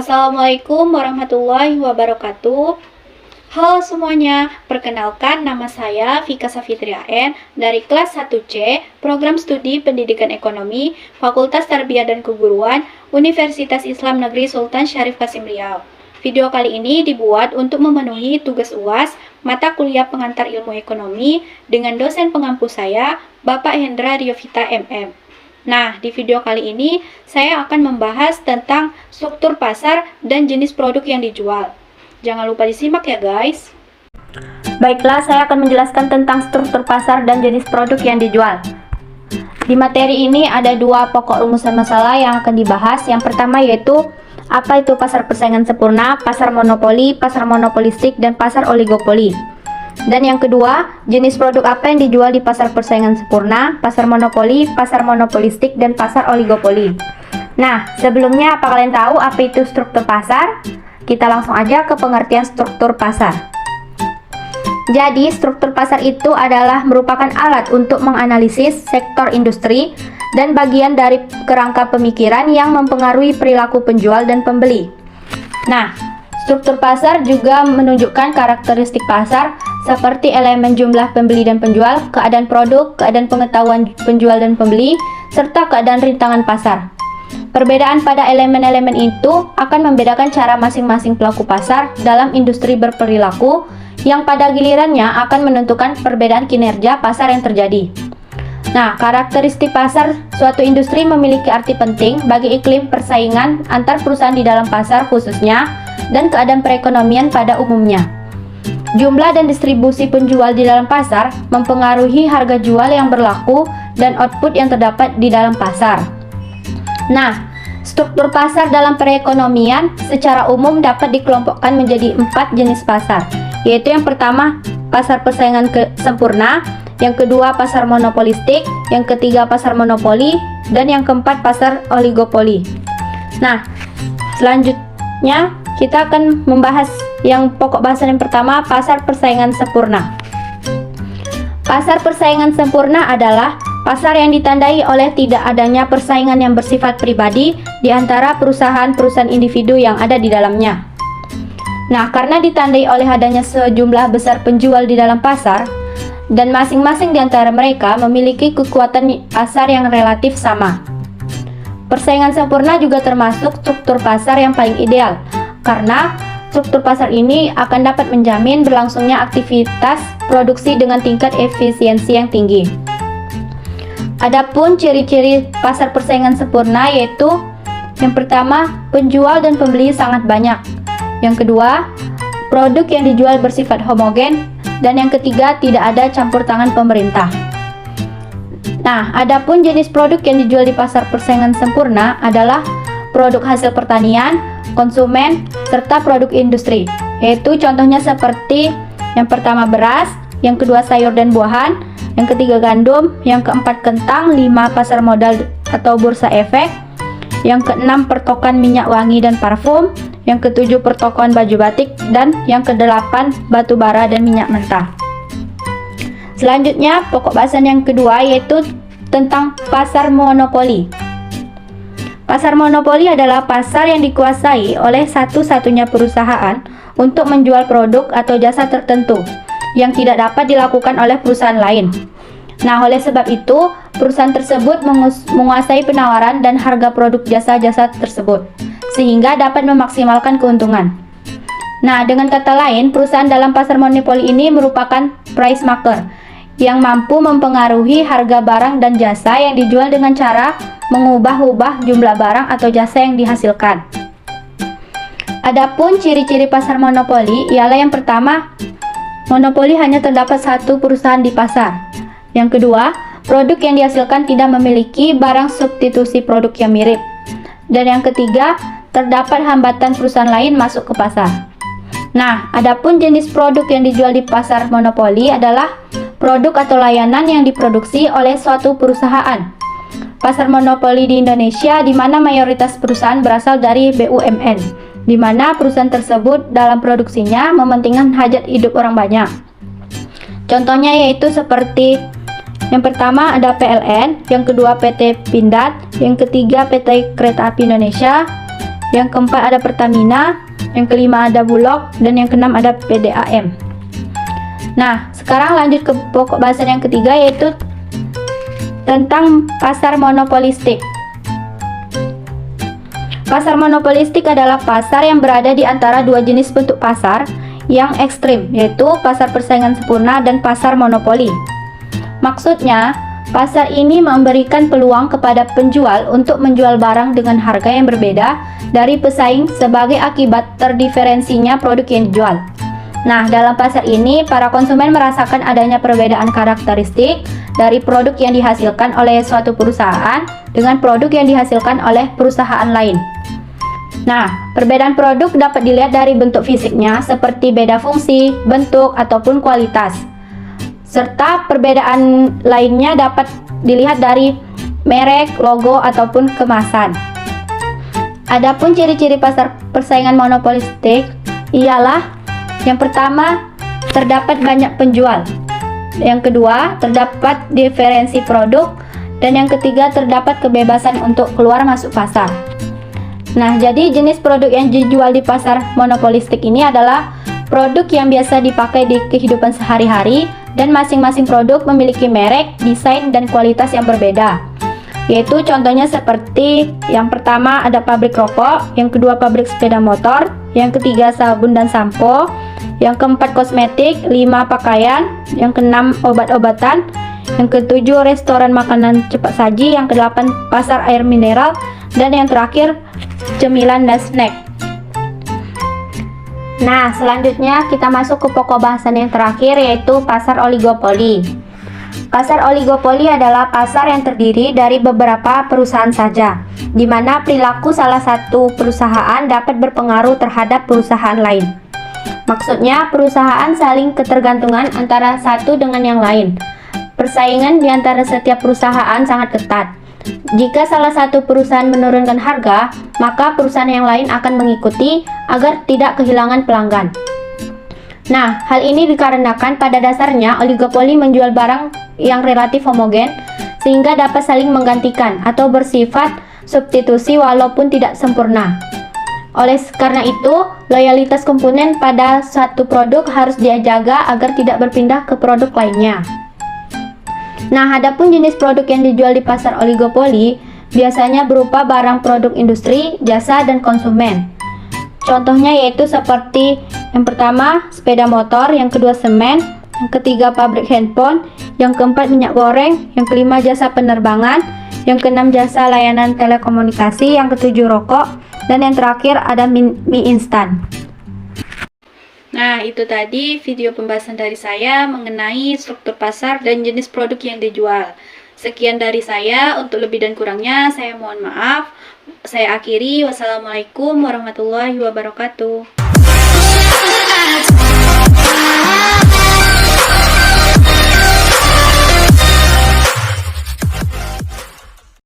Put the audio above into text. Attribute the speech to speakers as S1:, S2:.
S1: Assalamualaikum warahmatullahi wabarakatuh. Halo semuanya, perkenalkan nama saya Vika Safitri AN dari kelas 1C, Program Studi Pendidikan Ekonomi, Fakultas Tarbiyah dan Keguruan, Universitas Islam Negeri Sultan Syarif Qasim Riau. Video kali ini dibuat untuk memenuhi tugas UAS mata kuliah pengantar ilmu ekonomi dengan dosen pengampu saya, Bapak Hendra Riovita MM. Nah, di video kali ini saya akan membahas tentang struktur pasar dan jenis produk yang dijual. Jangan lupa disimak ya guys. Baiklah, saya akan menjelaskan tentang struktur pasar dan jenis produk yang dijual. Di materi ini ada dua pokok rumusan masalah yang akan dibahas. Yang pertama yaitu apa itu pasar persaingan sempurna, pasar monopoli, pasar monopolistik, dan pasar oligopoli. Dan yang kedua, jenis produk apa yang dijual di pasar persaingan sempurna, pasar monopoli, pasar monopolistik, dan pasar oligopoli. Nah, sebelumnya apa kalian tahu apa itu struktur pasar? Kita langsung aja ke pengertian struktur pasar. Jadi, struktur pasar itu adalah merupakan alat untuk menganalisis sektor industri dan bagian dari kerangka pemikiran yang mempengaruhi perilaku penjual dan pembeli. Nah, struktur pasar juga menunjukkan karakteristik pasar seperti elemen jumlah pembeli dan penjual, keadaan produk, keadaan pengetahuan penjual dan pembeli, serta keadaan rintangan pasar. Perbedaan pada elemen-elemen itu akan membedakan cara masing-masing pelaku pasar dalam industri berperilaku yang pada gilirannya akan menentukan perbedaan kinerja pasar yang terjadi. Nah, karakteristik pasar suatu industri memiliki arti penting bagi iklim persaingan antar perusahaan di dalam pasar khususnya dan keadaan perekonomian pada umumnya. Jumlah dan distribusi penjual di dalam pasar mempengaruhi harga jual yang berlaku dan output yang terdapat di dalam pasar. Nah, struktur pasar dalam perekonomian secara umum dapat dikelompokkan menjadi 4 jenis pasar, yaitu yang pertama, pasar persaingan sempurna, yang kedua, pasar monopolistik, yang ketiga, pasar monopoli, dan yang keempat, pasar oligopoli. Nah, selanjutnya kita akan membahas yang pokok bahasan yang pertama, pasar persaingan sempurna. Pasar persaingan sempurna adalah pasar yang ditandai oleh tidak adanya persaingan yang bersifat pribadi di antara perusahaan-perusahaan individu yang ada di dalamnya. Nah, karena ditandai oleh adanya sejumlah besar penjual di dalam pasar, dan masing-masing di antara mereka memiliki kekuatan pasar yang relatif sama. Persaingan sempurna juga termasuk struktur pasar yang paling ideal, karena struktur pasar ini akan dapat menjamin berlangsungnya aktivitas produksi dengan tingkat efisiensi yang tinggi. Adapun ciri-ciri pasar persaingan sempurna yaitu yang pertama, penjual dan pembeli sangat banyak. Yang kedua, produk yang dijual bersifat homogen. Dan yang ketiga, tidak ada campur tangan pemerintah. Nah, adapun jenis produk yang dijual di pasar persaingan sempurna adalah produk hasil pertanian, konsumen, serta produk industri. Yaitu contohnya seperti yang pertama beras, yang kedua sayur dan buahan, yang ketiga gandum, yang keempat kentang, 5 pasar modal atau bursa efek, yang keenam pertokoan minyak wangi dan parfum, yang ketujuh pertokoan baju batik, dan yang kedelapan batu bara dan minyak mentah. Selanjutnya pokok bahasan yang kedua yaitu tentang pasar monopoli. Pasar monopoli adalah pasar yang dikuasai oleh satu-satunya perusahaan untuk menjual produk atau jasa tertentu yang tidak dapat dilakukan oleh perusahaan lain. Nah, oleh sebab itu, perusahaan tersebut menguasai penawaran dan harga produk jasa-jasa tersebut, sehingga dapat memaksimalkan keuntungan. Nah, dengan kata lain, perusahaan dalam pasar monopoli ini merupakan price maker, yang mampu mempengaruhi harga barang dan jasa yang dijual dengan cara mengubah-ubah jumlah barang atau jasa yang dihasilkan. Adapun ciri-ciri pasar monopoli ialah yang pertama, monopoli hanya terdapat satu perusahaan di pasar. Yang kedua, produk yang dihasilkan tidak memiliki barang substitusi produk yang mirip. Dan yang ketiga, terdapat hambatan perusahaan lain masuk ke pasar. Nah, adapun jenis produk yang dijual di pasar monopoli adalah produk atau layanan yang diproduksi oleh suatu perusahaan. Pasar monopoli di Indonesia di mana mayoritas perusahaan berasal dari BUMN, di mana perusahaan tersebut dalam produksinya mementingkan hajat hidup orang banyak. Contohnya yaitu seperti yang pertama ada PLN, yang kedua PT Pindad, yang ketiga PT Kereta Api Indonesia, yang keempat ada Pertamina, yang kelima ada Bulog, dan yang keenam ada PDAM. Nah, sekarang lanjut ke pokok bahasan yang ketiga, yaitu tentang pasar monopolistik. Pasar monopolistik adalah pasar yang berada di antara dua jenis bentuk pasar yang ekstrim, yaitu pasar persaingan sempurna dan pasar monopoli. Maksudnya, pasar ini memberikan peluang kepada penjual untuk menjual barang dengan harga yang berbeda dari pesaing sebagai akibat terdiferensinya produk yang dijual. Nah, dalam pasar ini, para konsumen merasakan adanya perbedaan karakteristik dari produk yang dihasilkan oleh suatu perusahaan dengan produk yang dihasilkan oleh perusahaan lain. Nah, perbedaan produk dapat dilihat dari bentuk fisiknya seperti beda fungsi, bentuk, ataupun kualitas. Serta perbedaan lainnya dapat dilihat dari merek, logo, ataupun kemasan. Adapun ciri-ciri pasar persaingan monopolistik ialah yang pertama, terdapat banyak penjual. Yang kedua, terdapat diferensi produk. Dan yang ketiga, terdapat kebebasan untuk keluar masuk pasar. Nah, jadi jenis produk yang dijual di pasar monopolistik ini adalah produk yang biasa dipakai di kehidupan sehari-hari dan masing-masing produk memiliki merek, desain, dan kualitas yang berbeda. Yaitu contohnya seperti yang pertama ada pabrik rokok, yang kedua pabrik sepeda motor, yang ketiga sabun dan sampo, yang keempat kosmetik, 5 pakaian, yang keenam obat-obatan, yang ketujuh restoran makanan cepat saji, yang kedelapan pasar air mineral, dan yang terakhir cemilan dan snack. Nah, selanjutnya kita masuk ke pokok bahasan yang terakhir, yaitu pasar oligopoli. Pasar oligopoli adalah pasar yang terdiri dari beberapa perusahaan saja, di mana perilaku salah satu perusahaan dapat berpengaruh terhadap perusahaan lain. Maksudnya, perusahaan saling ketergantungan antara satu dengan yang lain. Persaingan di antara setiap perusahaan sangat ketat. Jika salah satu perusahaan menurunkan harga, maka perusahaan yang lain akan mengikuti agar tidak kehilangan pelanggan. Nah, hal ini dikarenakan pada dasarnya oligopoli menjual barang yang relatif homogen sehingga dapat saling menggantikan atau bersifat substitusi walaupun tidak sempurna. Oleh karena itu, loyalitas komponen pada satu produk harus dijaga agar tidak berpindah ke produk lainnya. Nah, adapun jenis produk yang dijual di pasar oligopoli biasanya berupa barang produk industri, jasa, dan konsumen. Contohnya yaitu seperti yang pertama sepeda motor, yang kedua semen, yang ketiga pabrik handphone, yang keempat minyak goreng, yang kelima jasa penerbangan, yang keenam jasa layanan telekomunikasi, yang ketujuh rokok, dan yang terakhir ada mie instan. Nah, itu tadi video pembahasan dari saya mengenai struktur pasar dan jenis produk yang dijual. Sekian dari saya, untuk lebih dan kurangnya saya mohon maaf. Saya akhiri, wassalamualaikum warahmatullahi wabarakatuh.